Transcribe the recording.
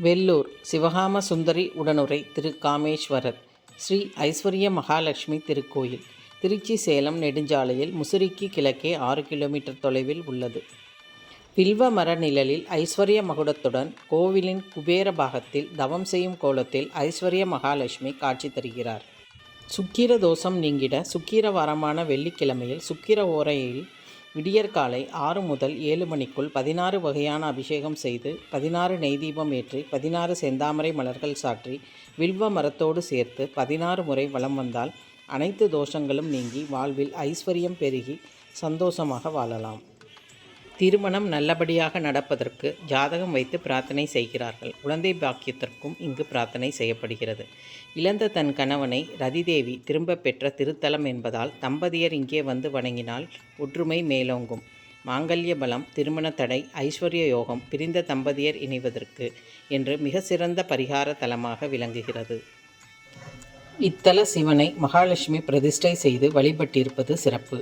வெள்ளூர் சிவகாம சுந்தரி உடனுரை திரு காமேஸ்வரர் ஸ்ரீ ஐஸ்வர்ய மகாலட்சுமி திருக்கோயில் திருச்சி சேலம் நெடுஞ்சாலையில் முசிறிக்கு கிழக்கே 6 கிலோமீட்டர் தொலைவில் உள்ளது. வில்வ மர நிழலில் ஐஸ்வர்ய மகுடத்துடன் கோவிலின் குபேர பாகத்தில் தவம் செய்யும் கோலத்தில் ஐஸ்வர்ய மகாலட்சுமி காட்சி தருகிறார். சுக்கிர தோஷம் நீங்கிட சுக்கிர வாரமான வெள்ளிக்கிழமையில் சுக்கிர ஓரையில் விடியற்காலை 6 முதல் 7 மணிக்குள் 16 வகையான அபிஷேகம் செய்து 16 நெய் தீபம் ஏற்றி 16 செந்தாமரை மலர்கள் சாற்றி வில்வ மரத்தோடு சேர்த்து 16 முறை வலம் வந்தால் அனைத்து தோஷங்களும் நீங்கி வாழ்வில் ஐஸ்வர்யம் பெருகி சந்தோஷமாக வாழலாம். திருமணம் நல்லபடியாக நடப்பதற்கு ஜாதகம் வைத்து பிரார்த்தனை செய்கிறார்கள். குழந்தை பாக்கியத்திற்கும் இங்கு பிரார்த்தனை செய்யப்படுகிறது. இழந்த தன் கணவனை ரதிதேவி திரும்ப பெற்ற திருத்தலம் என்பதால் தம்பதியர் இங்கே வந்து வணங்கினால் ஒற்றுமை மேலோங்கும். மாங்கல்ய பலம், திருமண தடை, ஐஸ்வர்ய யோகம், பிரிந்த தம்பதியர் இணைவதற்கு என்று மிக சிறந்த பரிகார தலமாக விளங்குகிறது. இத்தல சிவனை மகாலட்சுமி பிரதிஷ்டை செய்து வழிபட்டிருப்பது சிறப்பு.